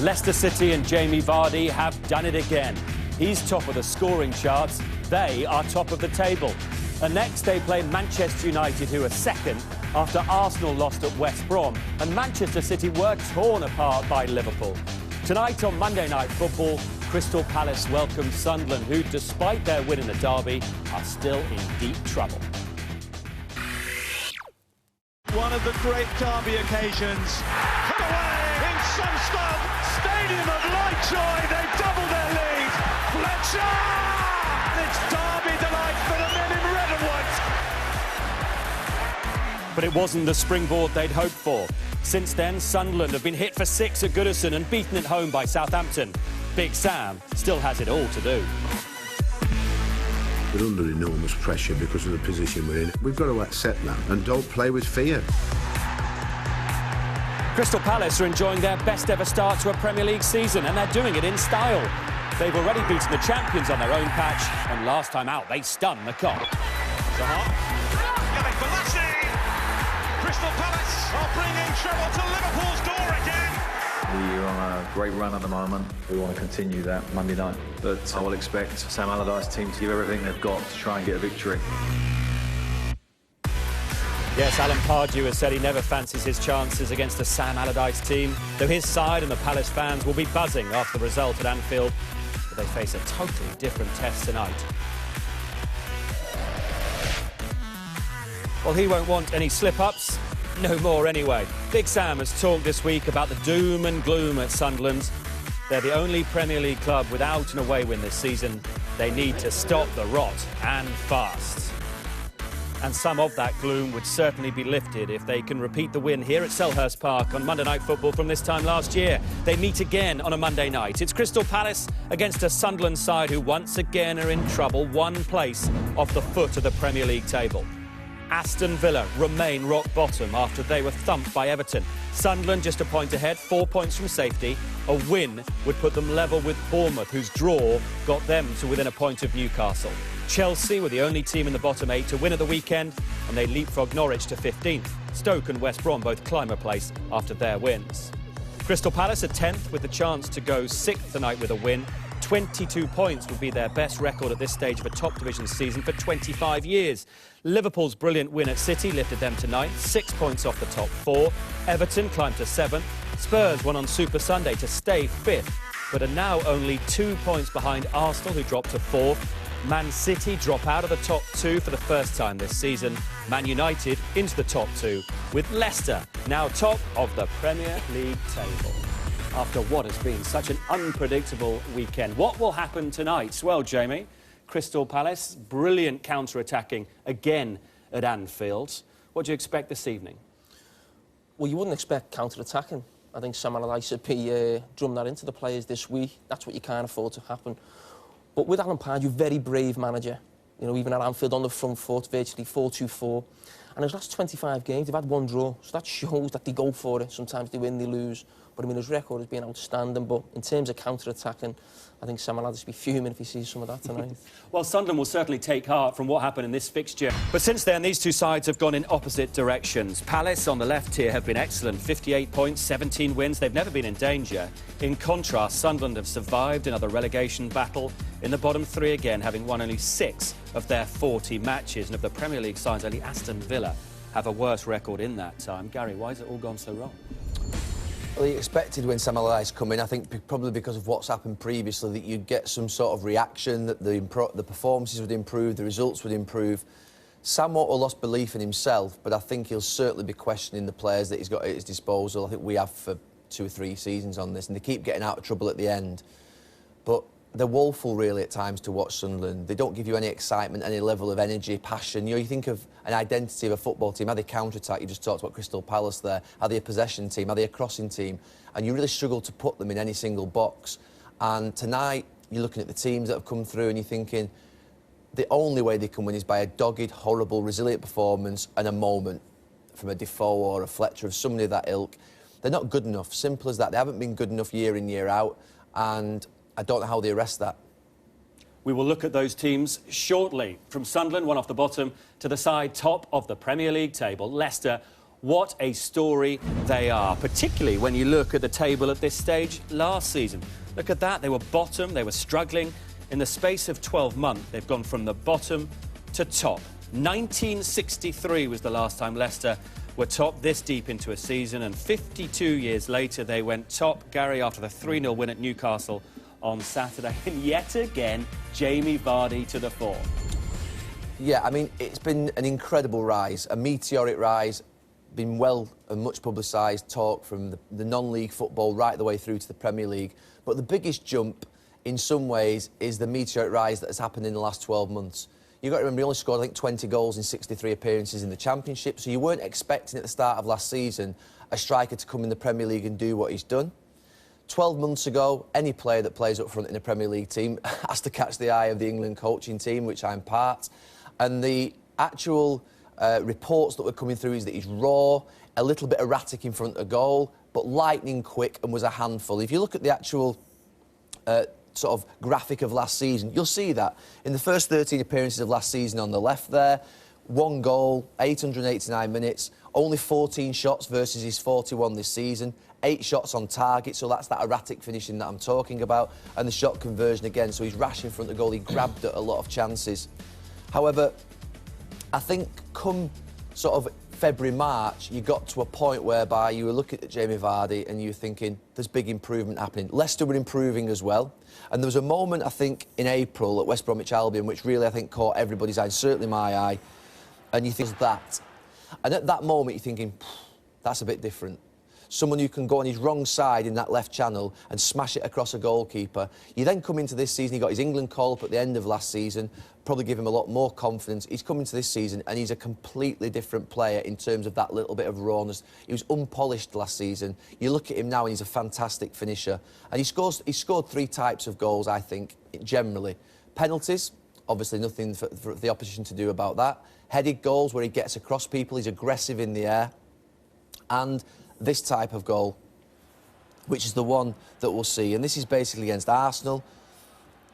Leicester City and Jamie Vardy have done it again. He's top of the scoring charts. They are top of the table. And next they play Manchester United, who are second after Arsenal lost at West Brom. And Manchester City were torn apart by Liverpool. Tonight on Monday Night Football, Crystal Palace welcome Sunderland, who, despite their win in the derby, are still in deep trouble. One of the great derby occasions. Put away in Sunderland. Stadium of light joy. They double their lead. Fletcher! It's derby delight for the men in red and white. But it wasn't the springboard they'd hoped for. Since then, Sunderland have been hit for 6 at Goodison and beaten at home by Southampton. Big Sam still has it all to do. We're under enormous pressure because of the position we're in. We've got to accept that and don't play with fear. Crystal Palace are enjoying their best ever start to a Premier League season, and they're doing it in style. They've already beaten the champions on their own patch, and last time out they stunned the Cop. Crystal Palace are bringing trouble to Liverpool's door again. We're on a great run at the moment. We want to continue that Monday night. But I will expect Sam Allardyce's team to give everything they've got to try and get a victory. Yes, Alan Pardew has said he never fancies his chances against a Sam Allardyce team, though his side and the Palace fans will be buzzing after the result at Anfield. But they face a totally different test tonight. Well, he won't want any slip-ups. No more anyway. Big Sam has talked this week about the doom and gloom at Sunderland. They're the only Premier League club without an away win this season. They need to stop the rot, and fast. And some of that gloom would certainly be lifted if they can repeat the win here at Selhurst Park on Monday Night Football from this time last year. They meet again on a Monday night. It's Crystal Palace against a Sunderland side who once again are in trouble, one place off the foot of the Premier League table. Aston Villa remain rock bottom after they were thumped by Everton. Sunderland just a point ahead, 4 points from safety. A win would put them level with Bournemouth, whose draw got them to within a point of Newcastle. Chelsea were the only team in the bottom 8 to win at the weekend, and they leapfrogged Norwich to 15th. Stoke and West Brom both climb a place after their wins. Crystal Palace are 10th with the chance to go 6th tonight with a win. 22 points would be their best record at this stage of a top division season for 25 years. Liverpool's brilliant win at City lifted them to 9th, 6 points off the top 4. Everton climbed to 7th. Spurs won on Super Sunday to stay 5th, but are now only 2 points behind Arsenal, who dropped to 4th. Man City drop out of the top 2 for the first time this season. Man United into the top 2, with Leicester now top of the Premier League table. After what has been such an unpredictable weekend. What will happen tonight? Well, Jamie, Crystal Palace, brilliant counter-attacking again at Anfield. What do you expect this evening? Well, you wouldn't expect counter-attacking. I think Sam Allardyce would be drum that into the players this week. That's what you can't afford to happen. But with Alan Pardew, very brave manager. You know, even at Anfield on the front foot, virtually 4-2-4. And his last 25 games, they've had 1 draw. So that shows that they go for it. Sometimes they win, they lose. But, I mean, his record has been outstanding. But in terms of counter-attacking, I think Sam Allardyce will be fuming if he sees some of that tonight. Well, Sunderland will certainly take heart from what happened in this fixture. But since then, these two sides have gone in opposite directions. Palace on the left here have been excellent. 58 points, 17 wins. They've never been in danger. In contrast, Sunderland have survived another relegation battle in the bottom 3 again, having won only 6 of their 40 matches. And of the Premier League sides, only Aston Villa have a worse record in that time. Gary, why has it all gone so wrong? Well, you expected when Sam Allardyce come in, I think probably because of what's happened previously, that you'd get some sort of reaction, that the performances would improve, the results would improve. Sam won't have lost belief in himself, but I think he'll certainly be questioning the players that he's got at his disposal. I think we have for 2 or 3 seasons on this, and they keep getting out of trouble at the end. But they're woeful, really, at times to watch Sunderland. They don't give you any excitement, any level of energy, passion. You know, you think of an identity of a football team. Are they counter-attack? You just talked about Crystal Palace there. Are they a possession team? Are they a crossing team? And you really struggle to put them in any single box. And tonight, you're looking at the teams that have come through and you're thinking the only way they can win is by a dogged, horrible, resilient performance and a moment from a Defoe or a Fletcher, of somebody of that ilk. They're not good enough. Simple as that. They haven't been good enough year in, year out. And I don't know how they arrest that. We will look at those teams shortly. From Sunderland, one off the bottom, to the side top of the Premier League table, Leicester. What a story they are, particularly when you look at the table at this stage last season. Look at that, they were bottom, they were struggling. In the space of 12 months, they've gone from the bottom to top. 1963 was the last time Leicester were top this deep into a season, and 52 years later they went top, Gary, after the 3-0 win at Newcastle on Saturday. And yet again, Jamie Vardy to the fore. Yeah, I mean, it's been an incredible rise, a meteoric rise, been well and much publicised talk from the non-league football right the way through to the Premier League. But the biggest jump, in some ways, is the meteoric rise that has happened in the last 12 months. You've got to remember, he only scored, I think, 20 goals in 63 appearances in the Championship, so you weren't expecting at the start of last season a striker to come in the Premier League and do what he's done. 12 months ago, any player that plays up front in a Premier League team has to catch the eye of the England coaching team, which I'm part. And the actual reports that were coming through is that he's raw, a little bit erratic in front of goal, but lightning quick and was a handful. If you look at the actual sort of graphic of last season, you'll see that. In the first 13 appearances of last season on the left there, 1 goal, 889 minutes, only 14 shots versus his 41 this season. 8 shots on target, so that's that erratic finishing that I'm talking about, and the shot conversion again, so he's rash in front of goal, he grabbed at a lot of chances. However, I think come sort of February, March, you got to a point whereby you were looking at Jamie Vardy and you were thinking, there's big improvement happening. Leicester were improving as well, and there was a moment, I think, in April at West Bromwich Albion, which really, I think, caught everybody's eye, certainly my eye, and you think that. And at that moment, you're thinking, that's a bit different. Someone who can go on his wrong side in that left channel and smash it across a goalkeeper. You then come into this season, he got his England call-up at the end of last season, probably give him a lot more confidence. He's come into this season and he's a completely different player in terms of that little bit of rawness. He was unpolished last season. You look at him now and he's a fantastic finisher. And he scored 3 types of goals, I think, generally. Penalties, obviously nothing for the opposition to do about that. Headed goals where he gets across people, he's aggressive in the air. And this type of goal, which is the one that we'll see. And this is basically against Arsenal.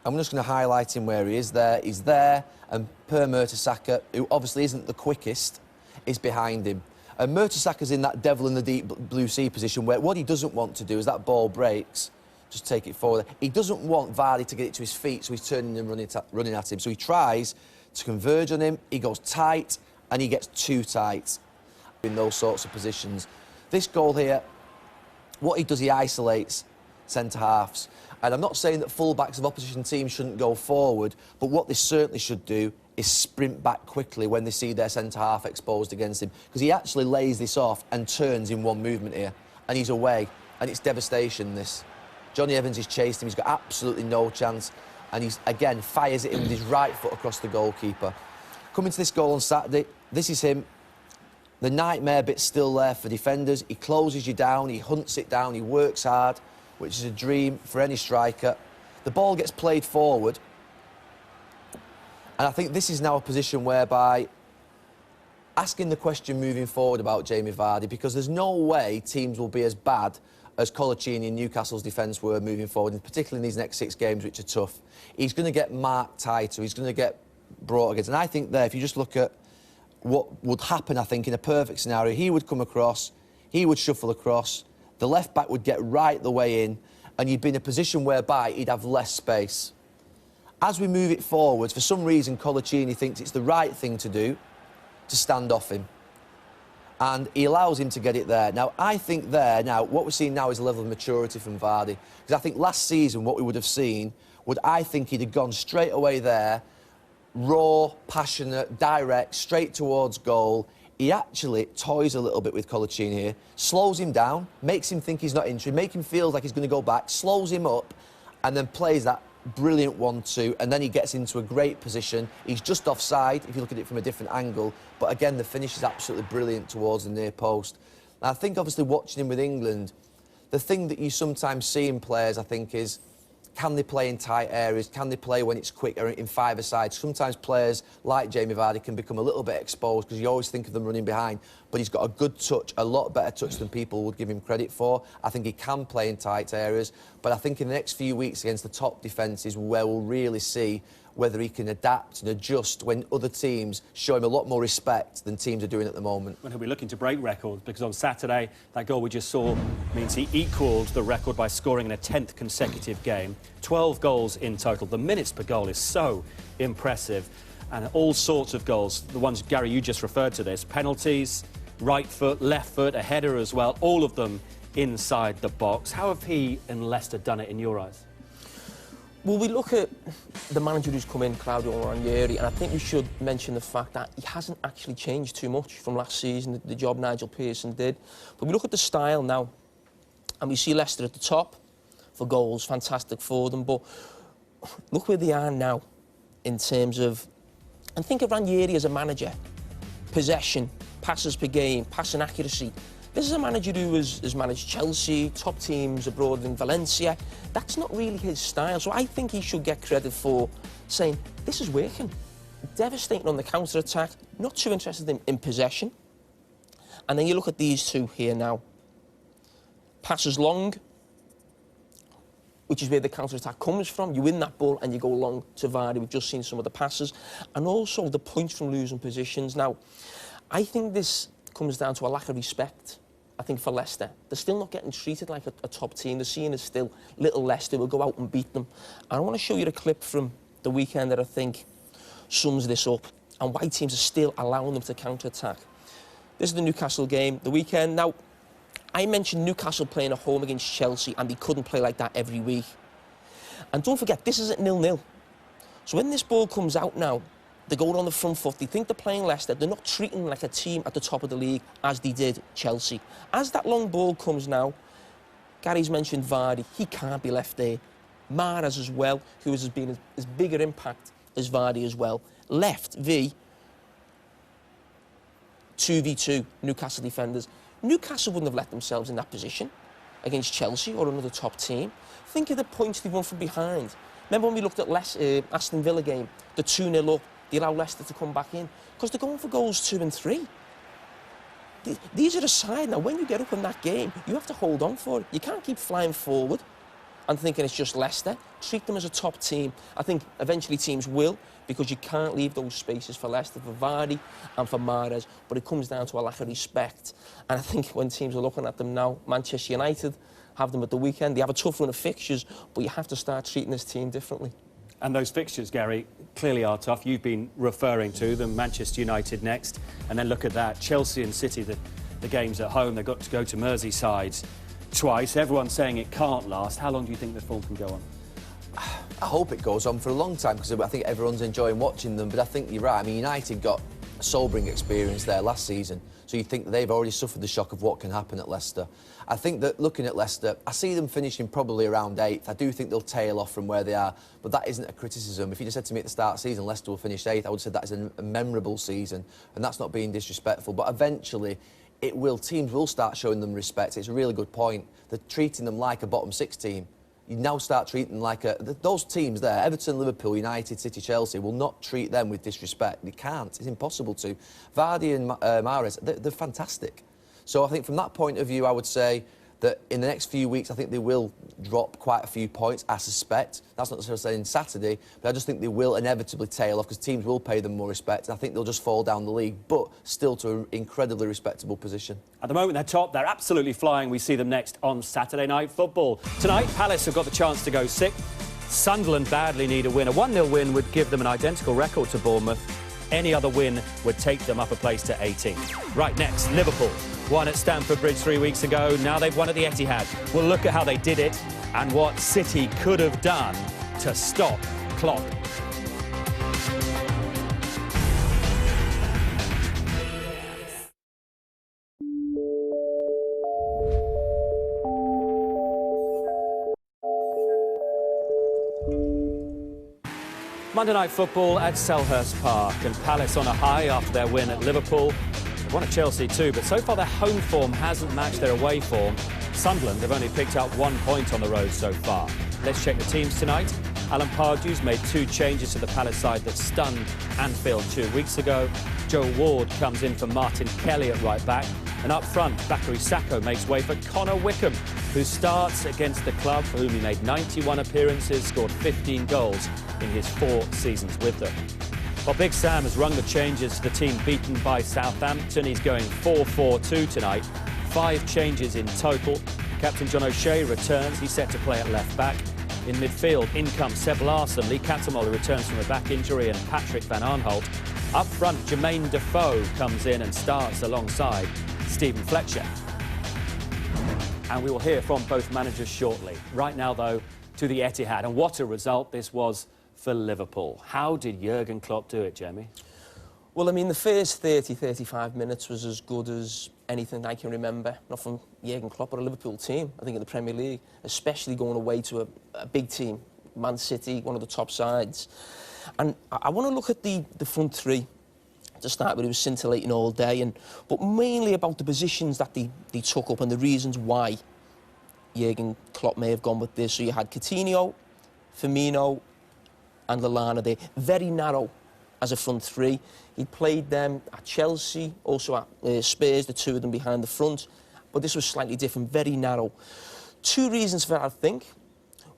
I'm just going to highlight him where he is there. He's there, and Per Mertesacker, who obviously isn't the quickest, is behind him. And Mertesacker's in that devil in the deep blue sea position where what he doesn't want to do is that ball breaks, just take it forward. He doesn't want Vardy to get it to his feet, so he's turning and running at him. So he tries to converge on him, he goes tight, and he gets too tight in those sorts of positions. This goal here, what he does, he isolates centre-halves. And I'm not saying that full-backs of opposition teams shouldn't go forward, but what they certainly should do is sprint back quickly when they see their centre-half exposed against him. Because he actually lays this off and turns in one movement here. And he's away. And it's devastation, this. Johnny Evans has chased him. He's got absolutely no chance. And he's, again, fires it in with his right foot across the goalkeeper. Coming to this goal on Saturday, this is him. The nightmare bit's still there for defenders. He closes you down, he hunts it down, he works hard, which is a dream for any striker. The ball gets played forward. And I think this is now a position whereby asking the question moving forward about Jamie Vardy, because there's no way teams will be as bad as Colaccini and Newcastle's defence were moving forward, and particularly in these next 6 games, which are tough. He's going to get marked tighter, he's going to get brought against. And I think there, if you just look at what would happen, I think, in a perfect scenario, he would come across, he would shuffle across, the left-back would get right the way in, and you'd be in a position whereby he'd have less space. As we move it forwards, for some reason, Colaccini thinks it's the right thing to do to stand off him. And he allows him to get it there. Now, I think there, now, what we're seeing now is a level of maturity from Vardy. Because I think last season, what we would have seen would, I think he'd have gone straight away there, raw, passionate, direct, straight towards goal. he actually toys a little bit with Colaccini here, slows him down, makes him think he's not injured, makes him feel like he's going to go back, slows him up, and then plays that brilliant 1-2, and then he gets into a great position. He's just offside, if you look at it from a different angle, but again, the finish is absolutely brilliant towards the near post. And I think, obviously, watching him with England, the thing that you sometimes see in players, I think, is can they play in tight areas? Can they play when it's quick or in five-a-side? Sometimes players like Jamie Vardy can become a little bit exposed because you always think of them running behind, but he's got a good touch, a lot better touch than people would give him credit for. I think he can play in tight areas, but I think in the next few weeks against the top defences where we'll really see whether he can adapt and adjust when other teams show him a lot more respect than teams are doing at the moment. Well, he'll be looking to break records because on Saturday, that goal we just saw means he equalled the record by scoring in a 10th consecutive game. 12 goals in total. The minutes per goal is so impressive. And all sorts of goals. The ones, Gary, you just referred to this. Penalties, right foot, left foot, a header as well. All of them inside the box. How have he and Leicester done it in your eyes? Well, we look at the manager who's come in, Claudio Ranieri, and I think we should mention the fact that he hasn't actually changed too much from last season, the job Nigel Pearson did. But we look at the style now, and we see Leicester at the top for goals, fantastic for them, but look where they are now in terms of, and think of Ranieri as a manager, possession, passes per game, passing accuracy. This is a manager who has managed Chelsea, top teams abroad in Valencia. That's not really his style. So I think he should get credit for saying, this is working. Devastating on the counter-attack, not too interested in possession. And then you look at these two here now. Passes long, which is where the counter-attack comes from. You win that ball and you go long to Vardy. We've just seen some of the passes. And also the points from losing positions. Now, I think this comes down to a lack of respect. I think for Leicester, they're still not getting treated like a top team. They're seen as still little Leicester will go out and beat them. And I want to show you a clip from the weekend that I think sums this up and why teams are still allowing them to counter-attack. This is the Newcastle game, the weekend. Now, I mentioned Newcastle playing at home against Chelsea and they couldn't play like that every week. And don't forget, this is at 0-0. So when this ball comes out now, they're going on the front foot. They think they're playing Leicester. They're not treating them like a team at the top of the league as they did Chelsea. As that long ball comes now, Gary's mentioned Vardy. He can't be left there. Mahrez as well, who has been as bigger impact as Vardy as well. Left, 2v2, Newcastle defenders. Newcastle wouldn't have let themselves in that position against Chelsea or another top team. Think of the points they've won from behind. Remember when we looked at Aston Villa game, the 2-0 up, they allow Leicester to come back in because they're going for goals 2 and 3. These are the side now. When you get up in that game, you have to hold on for it. You can't keep flying forward and thinking it's just Leicester. Treat them as a top team. I think eventually teams will because you can't leave those spaces for Leicester, for Vardy and for Mahrez. But it comes down to a lack of respect. And I think when teams are looking at them now, Manchester United have them at the weekend. They have a tough run of fixtures, but you have to start treating this team differently. And those fixtures, Gary, clearly are tough. You've been referring to them. Manchester United next. And then look at that. Chelsea and City, the games at home. They've got to go to Merseyside twice. Everyone's saying it can't last. How long do you think the form can go on? I hope it goes on for a long time because I think everyone's enjoying watching them. But I think you're right. I mean, United got a sobering experience there last season. So you think that they've already suffered the shock of what can happen at Leicester. I think that looking at Leicester, I see them finishing probably around 8th. I do think they'll tail off from where they are, but that isn't a criticism. If you just said to me at the start of the season, Leicester will finish 8th, I would have said that is a memorable season, and that's not being disrespectful. But eventually, it will. Teams will start showing them respect. It's a really good point. They're treating them like a bottom 6 team. You now start treating them like those teams there, Everton, Liverpool, United, City, Chelsea, will not treat them with disrespect. They can't. It's impossible to. Vardy and Mahrez, they're fantastic. So I think from that point of view, I would say that in the next few weeks, I think they will drop quite a few points, I suspect. That's not necessarily saying Saturday, but I just think they will inevitably tail off because teams will pay them more respect. And I think they'll just fall down the league, but still to an incredibly respectable position. At the moment, they're top. They're absolutely flying. We see them next on Saturday Night Football. Tonight, Palace have got the chance to go 6th. Sunderland badly need a win. A 1-0 win would give them an identical record to Bournemouth. Any other win would take them up a place to 18th. Right next, Liverpool. Won at Stamford Bridge 3 weeks ago. Now they've won at the Etihad. We'll look at how they did it and what City could have done to stop Klopp. Monday Night Football at Selhurst Park, and Palace on a high after their win at Liverpool. They've won at Chelsea too, but so far their home form hasn't matched their away form. Sunderland have only picked up 1 point on the road so far. Let's check the teams tonight. Alan Pardew's made 2 changes to the Palace side that stunned Anfield 2 weeks ago. Joe Ward comes in for Martin Kelly at right back. And up front, Bakary Sakho makes way for Connor Wickham, who starts against the club for whom he made 91 appearances, scored 15 goals in his 4 seasons with them. Well, Big Sam has rung the changes to the team beaten by Southampton. He's going 4-4-2 tonight. 5 changes in total. Captain John O'Shea returns. He's set to play at left back. In midfield, in comes Seb Larsson, Lee Cattermole returns from a back injury, and Patrick Van Arnholt. Up front, Jermaine Defoe comes in and starts alongside Stephen Fletcher. And we will hear from both managers shortly. Right now, though, to the Etihad. And what a result this was for Liverpool. How did Jurgen Klopp do it, Jamie? Well, I mean, the first 30-35 minutes was as good as anything I can remember. Not from Jurgen Klopp, but a Liverpool team, I think, in the Premier League, especially going away to a big team, Man City, one of the top sides. And I want to look at the front three to start with. It was scintillating all day, but mainly about the positions that they took up and the reasons why Jurgen Klopp may have gone with this. So you had Coutinho, Firmino and Lallana there. Very narrow as a front three. He played them at Chelsea, also at Spurs, the 2 of them behind the front. But this was slightly different, very narrow. 2 reasons for that, I think,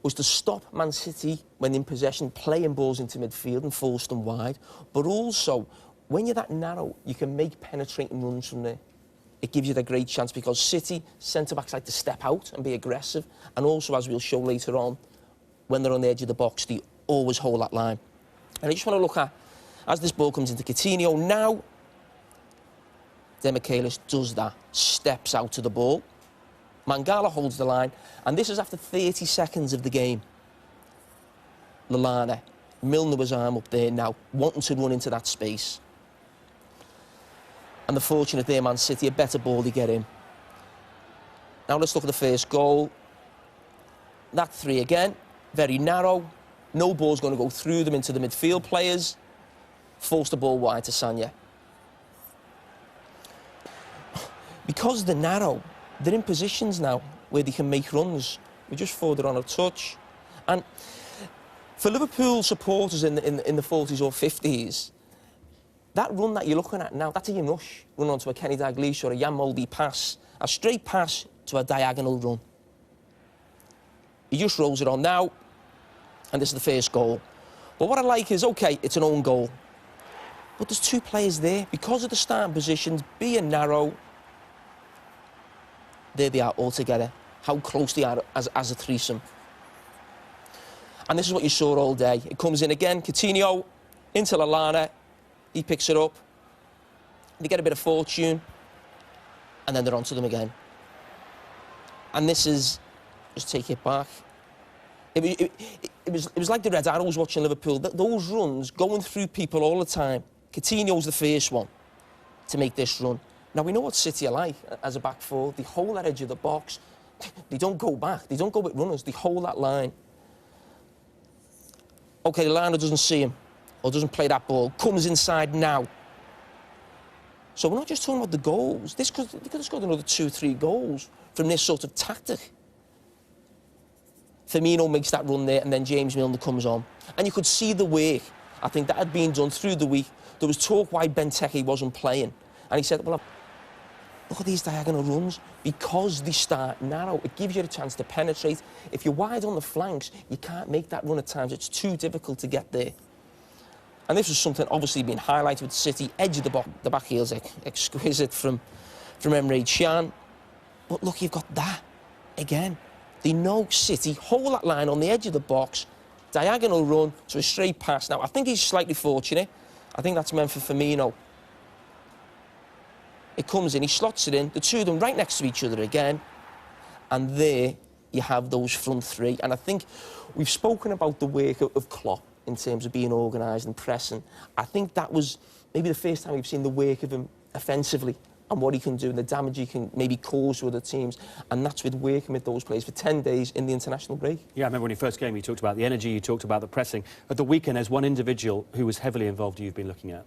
was to stop Man City, when in possession, playing balls into midfield and force them wide. But also, when you're that narrow, you can make penetrating runs from there. It gives you the great chance because City centre-backs like to step out and be aggressive. And also, as we'll show later on, when they're on the edge of the box, they always hold that line. And I just want to look at, as this ball comes into Coutinho, now Demichelis does that, steps out to the ball. Mangala holds the line, and this is after 30 seconds of the game. Lallana, Milner was arm up there now, wanting to run into that space. And the fortunate there, Man City, a better ball to get in. Now let's look at the first goal. That 3 again, very narrow. No ball's going to go through them into the midfield players. Force the ball wide to Sanya. Because they're narrow, they're in positions now where they can make runs. We just forwarded on a touch. And for Liverpool supporters in the 40s or 50s, that run that you're looking at now, that's a Ian Rush run onto a Kenny Dalglish or a Jan Moldy pass, a straight pass to a diagonal run. He just rolls it on now, and this is the first goal. But what I like is, OK, it's an own goal. But there's 2 players there. Because of the starting positions, being narrow, there they are all together. How close they are as a threesome. And this is what you saw all day. It comes in again, Coutinho, into Lallana. He picks it up. They get a bit of fortune. And then they're onto them again. And this is... Just take it back. It was like the Red Arrows watching Liverpool. Those runs, going through people all the time. Coutinho's the first one to make this run. Now, we know what City are like as a back four. They hold that edge of the box. They don't go back. They don't go with runners. They hold that line. OK, Lallana doesn't see him or doesn't play that ball. Comes inside now. So we're not just talking about the goals. They could have scored another 2-3 goals from this sort of tactic. Firmino makes that run there, and then James Milner comes on. And you could see the work, I think, that had been done through the week. There was talk why Benteke wasn't playing. And he said, well, look at these diagonal runs. Because they start narrow, it gives you a chance to penetrate. If you're wide on the flanks, you can't make that run at times. It's too difficult to get there. And this was something obviously being highlighted with City. Edge of the box. The back heel's exquisite from Emre Can. But look, you've got that again. They know City, hold that line on the edge of the box, diagonal run to a straight pass. Now, I think he's slightly fortunate. I think that's meant for Firmino. It comes in, he slots it in, the 2 of them right next to each other again. And there you have those front 3. And I think we've spoken about the work of Klopp in terms of being organised and pressing. I think that was maybe the first time we've seen the work of him offensively and what he can do and the damage he can maybe cause to other teams. And that's with working with those players for 10 days in the international break. Yeah, I remember when you first came, you talked about the energy, you talked about the pressing. At the weekend, there's one individual who was heavily involved you've been looking at.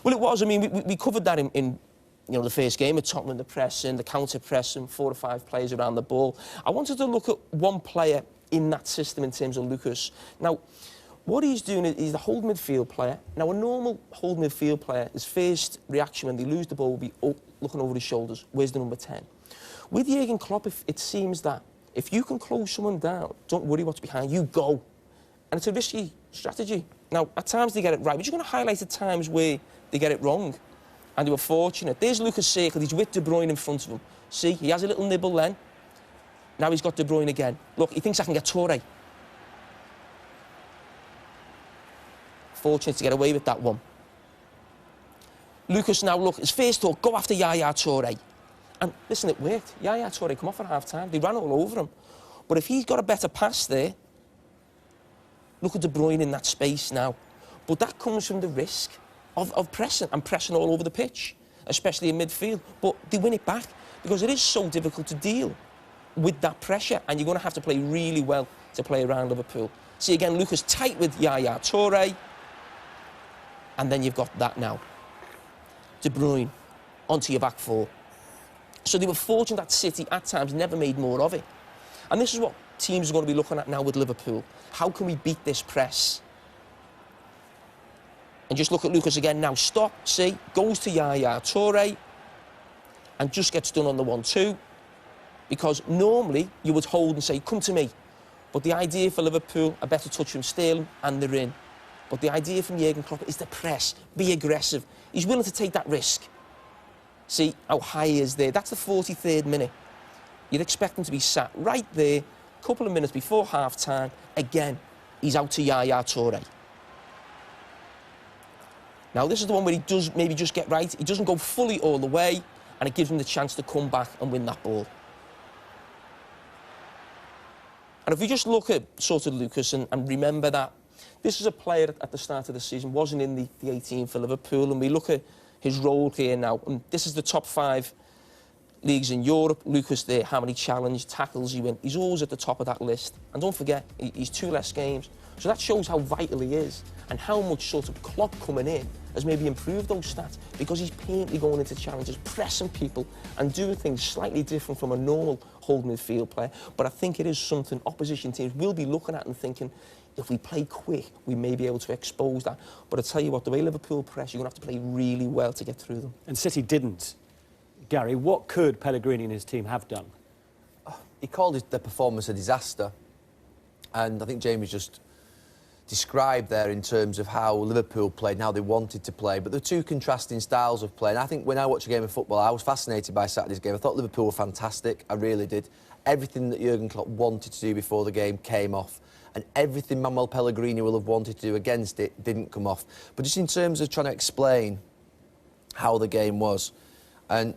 Well, it was. I mean, we covered that in the first game at Tottenham, the pressing, the counter-pressing, 4 or 5 players around the ball. I wanted to look at one player in that system in terms of Lucas. Now, what he's doing is he's the hold midfield player. Now, a normal hold midfield player, his first reaction when they lose the ball will be looking over his shoulders. Where's the number 10? With Jurgen Klopp, it seems that if you can close someone down, don't worry what's behind you, go. And it's a risky strategy. Now, at times they get it right, but you're going to highlight the times where they get it wrong. And they were fortunate. There's Lucas circled, he's with De Bruyne in front of him. See, he has a little nibble then. Now he's got De Bruyne again. Look, he thinks I can get Toure. Fortunate to get away with that one. Lucas now, look, his first thought, go after Yaya Toure. And listen, it worked. Yaya Toure come off at half-time. They ran all over him. But if he's got a better pass there, look at De Bruyne in that space now. But that comes from the risk of pressing and pressing all over the pitch, especially in midfield. But they win it back because it is so difficult to deal with that pressure, and you're going to have to play really well to play around Liverpool. See, again, Lucas tight with Yaya Toure, and then you've got that now. De Bruyne onto your back four. So they were fortunate that City, at times, never made more of it. And this is what teams are going to be looking at now with Liverpool. How can we beat this press? And just look at Lucas again now. Stop, see, goes to Yaya Toure and just gets done on the 1-2. Because normally you would hold and say, come to me. But the idea for Liverpool, a better touch from Sterling and they're in. But the idea from Jurgen Klopp is to press, be aggressive. He's willing to take that risk. See how high he is there. That's the 43rd minute. You'd expect him to be sat right there, a couple of minutes before half-time. Again, he's out to Yaya Toure. Now, this is the one where he does maybe just get right. He doesn't go fully all the way, and it gives him the chance to come back and win that ball. And if we just look at sort of Lucas and remember that this is a player at the start of the season, wasn't in the 18 for Liverpool, and we look at his role here now, and this is the top 5 leagues in Europe. Lucas there, how many challenge tackles he win. He's always at the top of that list. And don't forget, he's 2 less games. So that shows how vital he is and how much sort of Klopp coming in has maybe improved those stats because he's painfully going into challenges, pressing people and doing things slightly different from a normal hold midfield player. But I think it is something opposition teams will be looking at and thinking, if we play quick, we may be able to expose that. But I tell you what, the way Liverpool press, you're going to have to play really well to get through them. And City didn't. Gary, what could Pellegrini and his team have done? He called the performance a disaster. And I think Jamie's just described there in terms of how Liverpool played and how they wanted to play. But there are 2 contrasting styles of play. And I think when I watch a game of football, I was fascinated by Saturday's game. I thought Liverpool were fantastic. I really did. Everything that Jurgen Klopp wanted to do before the game came off. And everything Manuel Pellegrini will have wanted to do against it didn't come off. But just in terms of trying to explain how the game was, and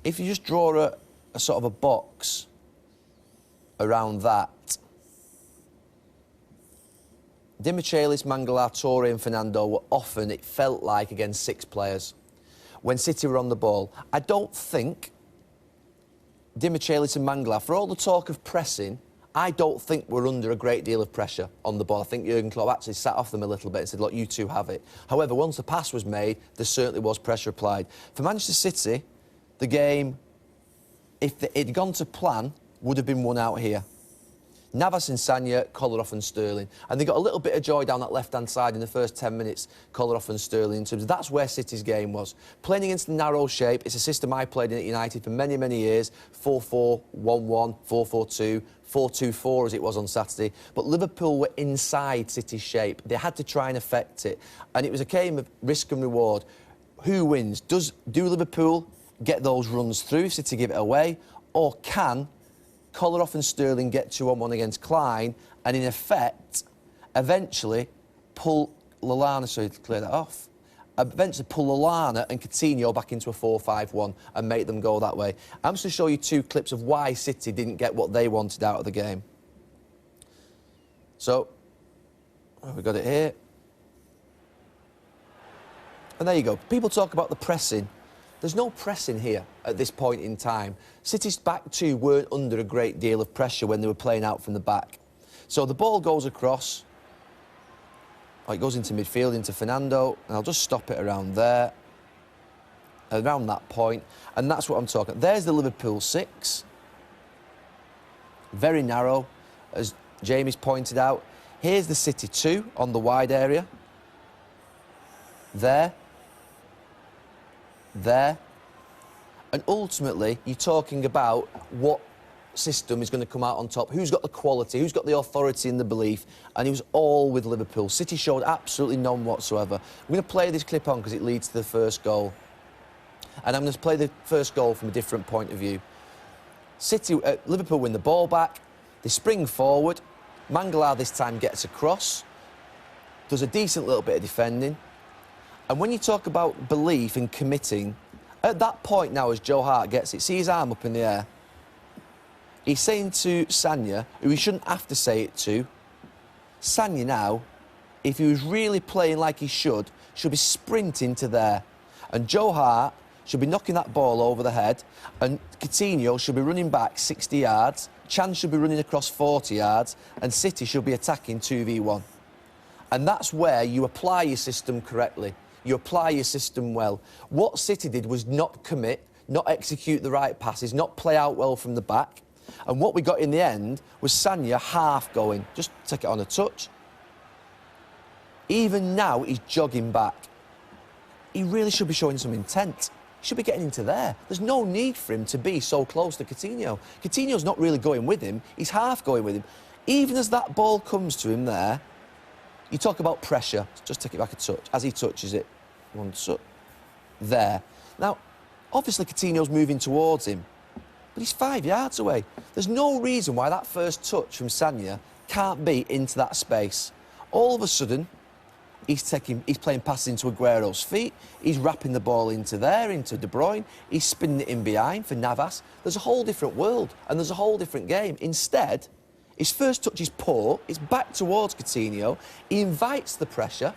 if you just draw a sort of a box around that, Dimichelis, Mangala, Toure and Fernando were often, it felt like, against 6 players when City were on the ball. I don't think Dimichelis and Mangala, for all the talk of pressing, I don't think we're under a great deal of pressure on the ball. I think Jurgen Klopp actually sat off them a little bit and said, look, you 2 have it. However, once the pass was made, there certainly was pressure applied. For Manchester City, the game, if it had gone to plan, would have been won out here. Navas and Sanya, Kolarov and Sterling. And they got a little bit of joy down that left-hand side in the first 10 minutes, Kolarov and Sterling, in terms of that's where City's game was. Playing against the narrow shape, it's a system I played in at United for many, many years, 4-4-1-1, 4-4-2, 4-2-4 as it was on Saturday. But Liverpool were inside City's shape. They had to try and affect it. And it was a game of risk and reward. Who wins? Do Liverpool get those runs through if City give it away? Or can Kolarov and Sterling get 2-on-1 against Klein and, in effect, eventually pull Lallana, sorry to clear that off, eventually pull Lallana and Coutinho back into a 4-5-1 and make them go that way. I'm just going to show you 2 clips of why City didn't get what they wanted out of the game. So, we've got it here. And there you go. People talk about the pressing There's no pressing here at this point in time. City's back two weren't under a great deal of pressure when they were playing out from the back. So the ball goes across. Oh, it goes into midfield, into Fernando, and I'll just stop it around there. Around that point, and that's what I'm talking. There's the Liverpool 6. Very narrow, as Jamie's pointed out. Here's the City 2 on the wide area. There. There. And ultimately, you're talking about what system is going to come out on top, who's got the quality, who's got the authority and the belief, and it was all with Liverpool. City showed absolutely none whatsoever. I'm going to play this clip on because it leads to the first goal. And I'm going to play the first goal from a different point of view. Liverpool win the ball back, they spring forward, Mangala this time gets across, does a decent little bit of defending, and when you talk about belief and committing, at that point now as Joe Hart gets it, see his arm up in the air, he's saying to Sagna, who he shouldn't have to say it to, Sagna now, if he was really playing like he should be sprinting to there, and Joe Hart should be knocking that ball over the head, and Coutinho should be running back 60 yards, Chan should be running across 40 yards, and City should be attacking 2v1. And that's where you apply your system correctly. You apply your system well. What City did was not commit, not execute the right passes, not play out well from the back. And what we got in the end was Sagna half going. Just take it on a touch. Even now, he's jogging back. He really should be showing some intent. He should be getting into there. There's no need for him to be so close to Coutinho. Coutinho's not really going with him. He's half going with him. Even as that ball comes to him there, you talk about pressure. Just take it back a touch. As he touches it, one touch. There. Now, obviously Coutinho's moving towards him, but he's 5 yards away. There's no reason why that first touch from Sagna can't be into that space. All of a sudden, he's playing passes into Aguero's feet. He's wrapping the ball into there, into De Bruyne. He's spinning it in behind for Navas. There's a whole different world, and there's a whole different game. Instead, his first touch is poor. It's back towards Coutinho. He invites the pressure,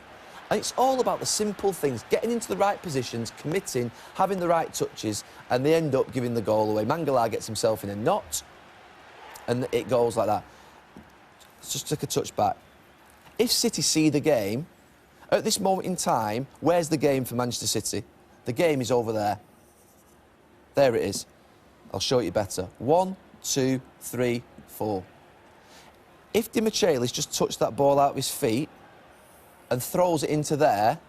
and it's all about the simple things, getting into the right positions, committing, having the right touches, and they end up giving the goal away. Mangala gets himself in a knot, and it goes like that. Let's just take a touch back. If City see the game, at this moment in time, where's the game for Manchester City? The game is over there. There it is. I'll show it you better. 1, 2, 3, 4. If Di Michelis just touched that ball out of his feet and throws it into there,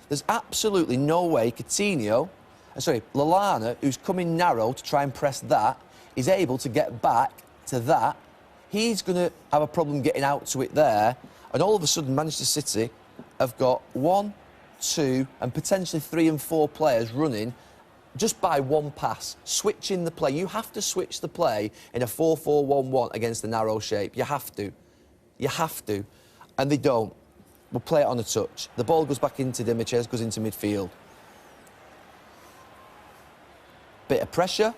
there's absolutely no way Lallana, who's coming narrow to try and press that, is able to get back to that. He's going to have a problem getting out to it there, and all of a sudden Manchester City have got 1, 2 and potentially 3 and 4 players running just by one pass, switching the play. You have to switch the play in a 4-4-1-1 against the narrow shape. You have to. You have to. And they don't. We'll play it on a touch. The ball goes back into Di Michelis, goes into midfield. Bit of pressure.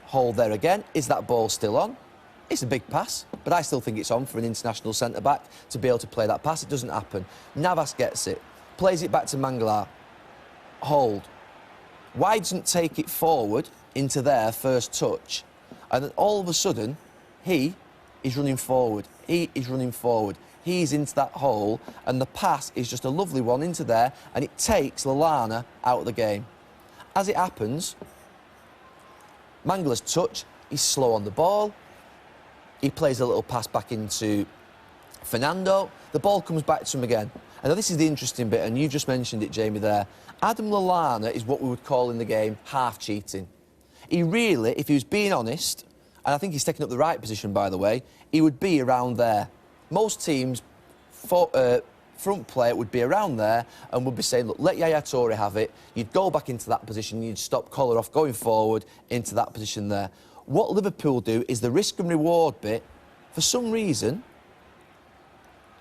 Hold there again. Is that ball still on? It's a big pass, but I still think it's on for an international centre-back to be able to play that pass. It doesn't happen. Navas gets it. Plays it back to Mangala. Hold. Why doesn't take it forward into their first touch? And then all of a sudden, he is running forward. He is running forward. He's into that hole, and the pass is just a lovely one into there, and it takes Lallana out of the game. As it happens, Mangala's touch, he's slow on the ball. He plays a little pass back into Fernando. The ball comes back to him again. And now this is the interesting bit, and you just mentioned it, Jamie, there. Adam Lallana is what we would call in the game half-cheating. He really, if he was being honest, and I think he's taking up the right position, by the way, he would be around there. Most teams, front player would be around there and would be saying, look, let Yaya Toure have it. You'd go back into that position, you'd stop Kolarov going forward into that position there. What Liverpool do is the risk and reward bit. For some reason,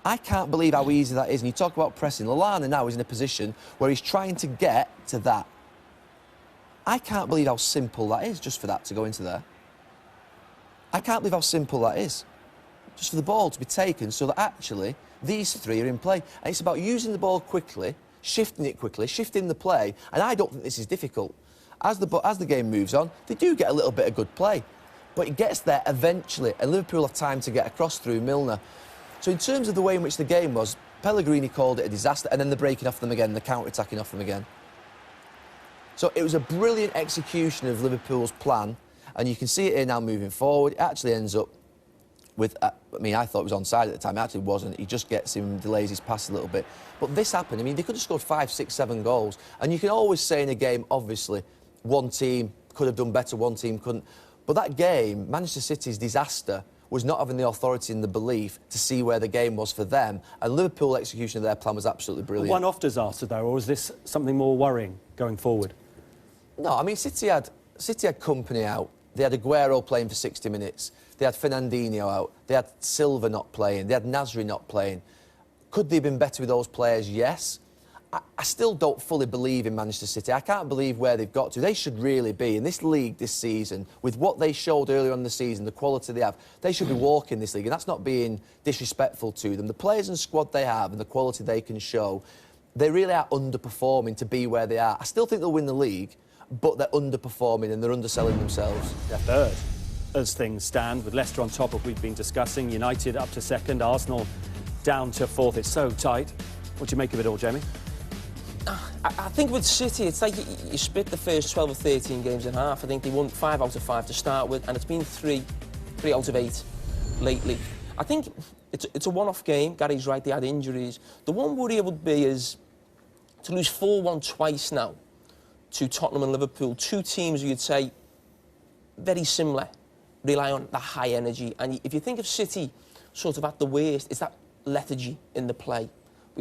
I can't believe how easy that is. And you talk about pressing. Lallana now is in a position where he's trying to get to that. I can't believe how simple that is just for that to go into there. I can't believe how simple that is. Just for the ball to be taken so that actually these three are in play. And it's about using the ball quickly, shifting it quickly, shifting the play. And I don't think this is difficult. As the game moves on, they do get a little bit of good play. But it gets there eventually, and Liverpool have time to get across through Milner. So in terms of the way in which the game was, Pellegrini called it a disaster, and then the breaking off them again, the counter-attacking off them again. So it was a brilliant execution of Liverpool's plan, and you can see it here now moving forward. It actually ends up with, I mean, I thought it was onside at the time. It actually wasn't. He just gets him, delays his pass a little bit. But this happened. I mean, they could have scored 5, 6, 7 goals. And you can always say in a game, obviously, one team could have done better, one team couldn't. But that game, Manchester City's disaster was not having the authority and the belief to see where the game was for them. And Liverpool execution of their plan was absolutely brilliant. One-off disaster, though, or is this something more worrying going forward? No, I mean, City had company out. They had Aguero playing for 60 minutes. They had Fernandinho out. They had Silva not playing. They had Nasri not playing. Could they have been better with those players? Yes. I still don't fully believe in Manchester City. I can't believe where they've got to. They should really be. In this league this season, with what they showed earlier on in the season, the quality they have, they should be walking this league. And that's not being disrespectful to them. The players and squad they have and the quality they can show, they really are underperforming to be where they are. I still think they'll win the league, but they're underperforming and they're underselling themselves. They're third, as things stand, with Leicester on top, as we've been discussing. United up to second, Arsenal down to fourth. It's so tight. What do you make of it all, Jamie? I think with City, it's like you split the first 12 or 13 games in half. I think they won 5 out of 5 to start with, and it's been 3 out of 8 lately. I think it's a one-off game. Gary's right, they had injuries. The one worry would be is to lose 4-1 twice now to Tottenham and Liverpool, 2 teams who you'd say very similar, rely on the high energy. And if you think of City sort of at the worst, it's that lethargy in the play.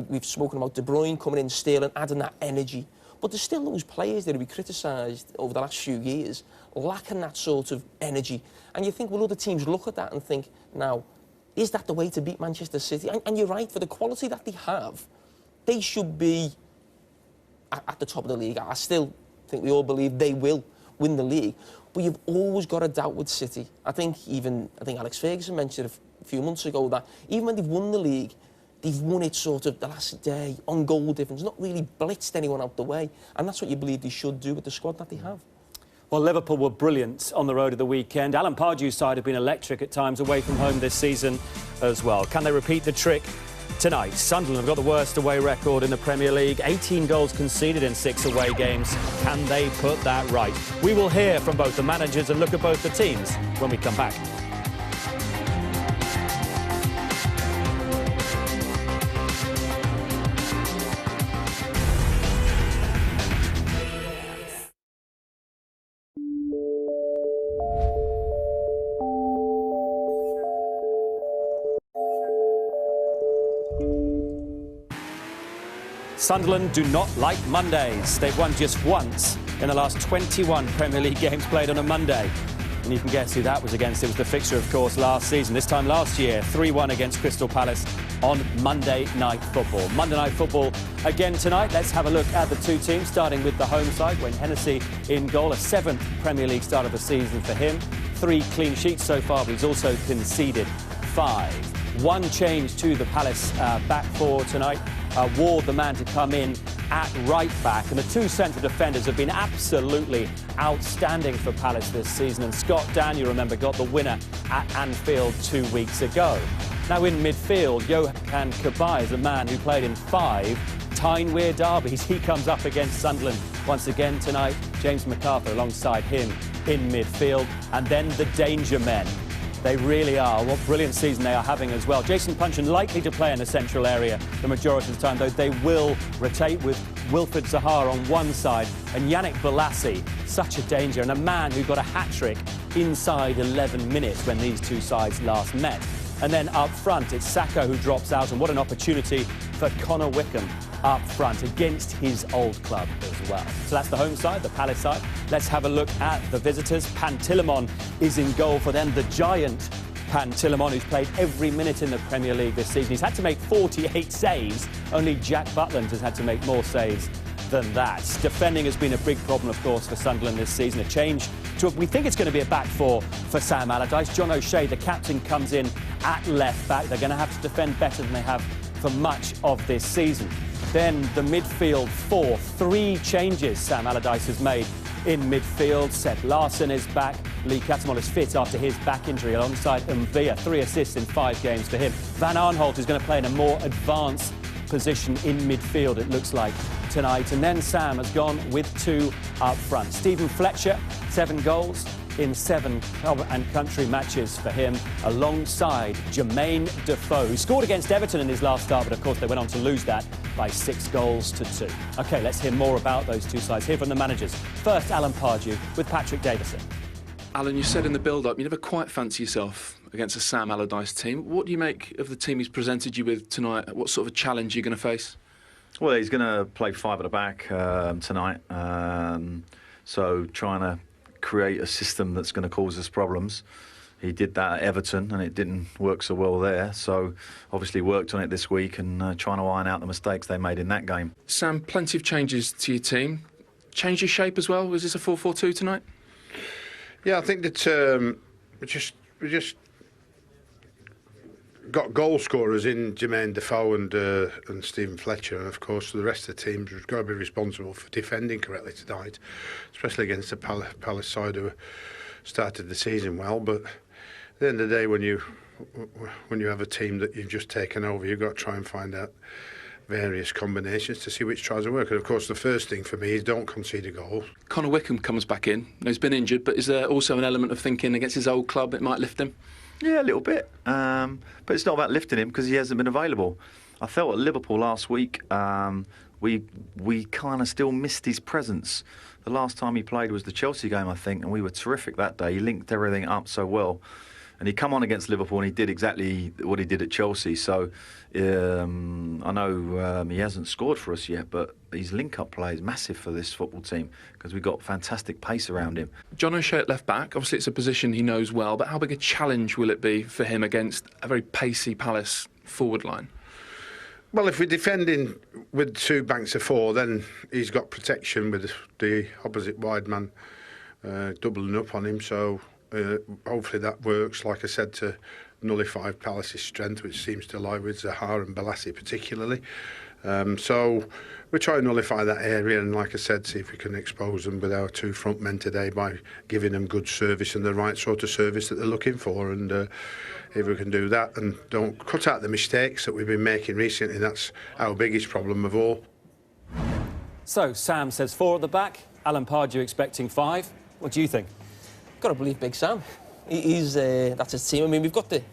We've spoken about De Bruyne coming in, Sterling, adding that energy. But there's still those players that have been criticised over the last few years, lacking that sort of energy. And you think, well, other teams look at that and think, now, is that the way to beat Manchester City? And you're right, for the quality that they have, they should be at the top of the league. I still think we all believe they will win the league. But you've always got a doubt with City. I think Alex Ferguson mentioned a few months ago that even when they've won the league, they've won it sort of the last day on goal difference, not really blitzed anyone out the way. And that's what you believe they should do with the squad that they have. Well, Liverpool were brilliant on the road at the weekend. Alan Pardew's side have been electric at times away from home this season as well. Can they repeat the trick tonight? Sunderland have got the worst away record in the Premier League. 18 goals conceded in 6 away games. Can they put that right? We will hear from both the managers and look at both the teams when we come back. Sunderland do not like Mondays. They've won just once in the last 21 Premier League games played on a Monday. And you can guess who that was against. It was the fixture, of course, last season. This time last year, 3-1 against Crystal Palace on Monday Night Football. Monday Night Football again tonight. Let's have a look at the two teams, starting with the home side. Wayne Hennessy in goal, a 7th Premier League start of the season for him. 3 clean sheets so far, but he's also conceded 5. 1 change to the Palace back four tonight. Ward, the man to come in at right back. And the 2 central defenders have been absolutely outstanding for Palace this season. And Scott Dan, you remember, got the winner at Anfield 2 weeks ago. Now in midfield, Johan Cabaye is a man who played in 5 Tyne-Wear derbies. He comes up against Sunderland once again tonight. James MacArthur alongside him in midfield. And then the danger men. They really are. What brilliant season they are having as well. Jason Puncheon likely to play in the central area the majority of the time, though they will rotate with Wilfried Zaha on one side and Yannick Bolasie, such a danger, and a man who got a hat-trick inside 11 minutes when these two sides last met. And then up front, it's Saka who drops out, and what an opportunity for Connor Wickham up front against his old club as well. So that's the home side, the Palace side. Let's have a look at the visitors. Pantilimon is in goal for them, the giant Pantilimon, who's played every minute in the Premier League this season. He's had to make 48 saves. Only Jack Butland has had to make more saves than that. Defending has been a big problem, of course, for Sunderland this season. A change to, we think it's going to be a back four for Sam Allardyce. John O'Shea, the captain, comes in at left back. They're going to have to defend better than they have for much of this season. Then the midfield 4, 3 changes Sam Allardyce has made in midfield. Seb Larsson is back. Lee Catamol is fit after his back injury alongside Mvia. 3 assists in 5 games for him. Van Aanholt is going to play in a more advanced position in midfield, it looks like, tonight. And then Sam has gone with 2 up front. Stephen Fletcher, 7 goals in 7 club and country matches for him, alongside Jermaine Defoe, who scored against Everton in his last start, but of course they went on to lose that by 6 goals to 2. OK, let's hear more about those 2 sides. Hear from the managers. First, Alan Pardew with Patrick Davison. Alan, you said in the build-up you never quite fancy yourself against a Sam Allardyce team. What do you make of the team he's presented you with tonight? What sort of a challenge are you going to face? Well, he's going to play 5 at the back tonight, so trying to create a system that's going to cause us problems. He did that at Everton and it didn't work so well there, so obviously worked on it this week and trying to iron out the mistakes they made in that game. Sam, plenty of changes to your team. Changed your shape as well? Was this a 4-4-2 tonight? Yeah, I think that we just got goal scorers in Jermaine Defoe and Stephen Fletcher, and of course the rest of the teams have got to be responsible for defending correctly tonight, especially against the Palace side who started the season well. But at the end of the day, when you have a team that you've just taken over, you've got to try and find out various combinations to see which tries to work. And of course the first thing for me is don't concede a goal. Connor Wickham comes back in. He's been injured, but is there also an element of thinking against his old club it might lift him? Yeah, a little bit, but it's not about lifting him because he hasn't been available. I felt at Liverpool last week we kind of still missed his presence. The last time he played was the Chelsea game, I think, and we were terrific that day. He linked everything up so well. And he come on against Liverpool and he did exactly what he did at Chelsea. So I know he hasn't scored for us yet, but his link-up play is massive for this football team because we've got fantastic pace around him. John O'Shea at left-back, obviously it's a position he knows well, but how big a challenge will it be for him against a very pacey Palace forward line? Well, if we're defending with 2 banks of 4, then he's got protection with the opposite wide man doubling up on him, so hopefully that works, like I said, to nullify Palace's strength, which seems to lie with Zaha and Balassi particularly. So we try and nullify that area and, like I said, see if we can expose them with our 2 front men today by giving them good service and the right sort of service that they're looking for. And if we can do that and don't cut out the mistakes that we've been making recently, that's our biggest problem of all. So Sam says 4 at the back. Alan Pardew expecting 5. What do you think? Got to believe Big Sam. That's his team. I mean, we've got the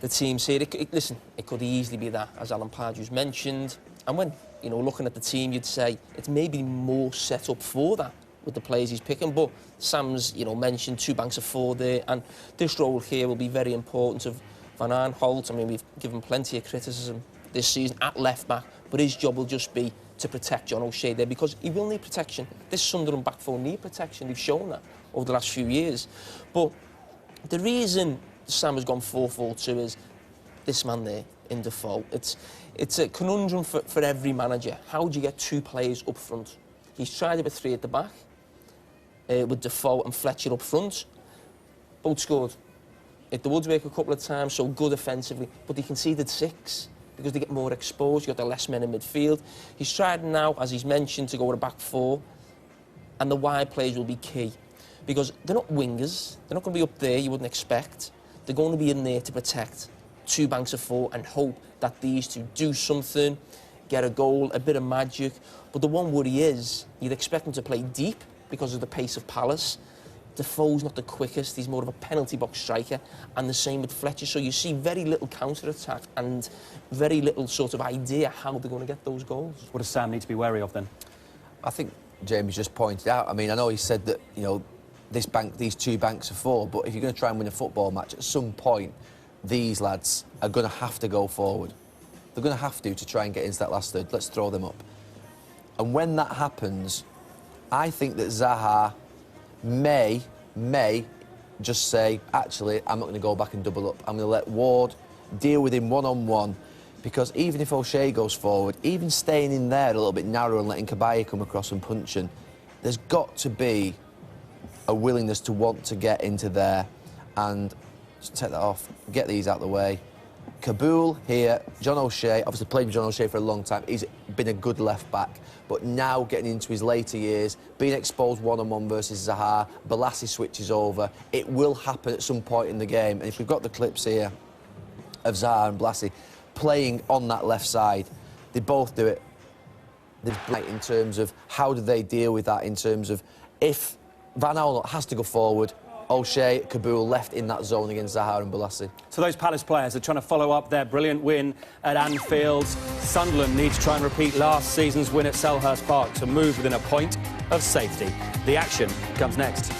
teams here. Listen, it could easily be that, as Alan Pardew's mentioned. And when, looking at the team, you'd say it's maybe more set up for that with the players he's picking. But Sam's, mentioned 2 banks of 4 there. And this role here will be very important of Van Aanholt. I mean, we've given plenty of criticism this season at left-back. But his job will just be to protect John O'Shea there because he will need protection. This Sunderland back 4 need protection. They've shown that over the last few years. But the reason Sam has gone 4-4-2 is this man there in Defoe. It's a conundrum for every manager. How do you get 2 players up front? He's tried it with 3 at the back, with Defoe and Fletcher up front. Both scored. It would work a couple of times, so good offensively, but he conceded 6 because they get more exposed. You've got the less men in midfield. He's tried now, as he's mentioned, to go with a back 4, and the wide players will be key. Because they're not wingers, they're not going to be up there, you wouldn't expect. They're going to be in there to protect 2 banks of 4 and hope that these 2 do something, get a goal, a bit of magic. But the one worry is, you'd expect them to play deep because of the pace of Palace. Defoe's not the quickest, he's more of a penalty box striker, and the same with Fletcher. So you see very little counter-attack and very little sort of idea how they're going to get those goals. What does Sam need to be wary of then? I think Jamie's just pointed out. I mean, I know he said that, these 2 banks of 4, but if you're going to try and win a football match, at some point, these lads are going to have to go forward. They're going to have to try and get into that last third. Let's throw them up. And when that happens, I think that Zaha may just say, actually, I'm not going to go back and double up. I'm going to let Ward deal with him one-on-one, because even if O'Shea goes forward, even staying in there a little bit narrow and letting Kabaya come across and punching, there's got to be a willingness to want to get into there and just take that off, get these out of the way, Kabul here, John O'Shea, obviously played with John O'Shea for a long time. He's been a good left-back, but now getting into his later years, being exposed one-on-one versus Zaha, Balassi switches over. It will happen at some point in the game, and if we've got the clips here of Zaha and Balassi playing on that left side, they both do it. They're bright in terms of how do they deal with that, in terms of if Van Aanholt has to go forward, O'Shea, Kabul left in that zone against Zaha and Balassi. So those Palace players are trying to follow up their brilliant win at Anfield. Sunderland need to try and repeat last season's win at Selhurst Park to move within a point of safety. The action comes next.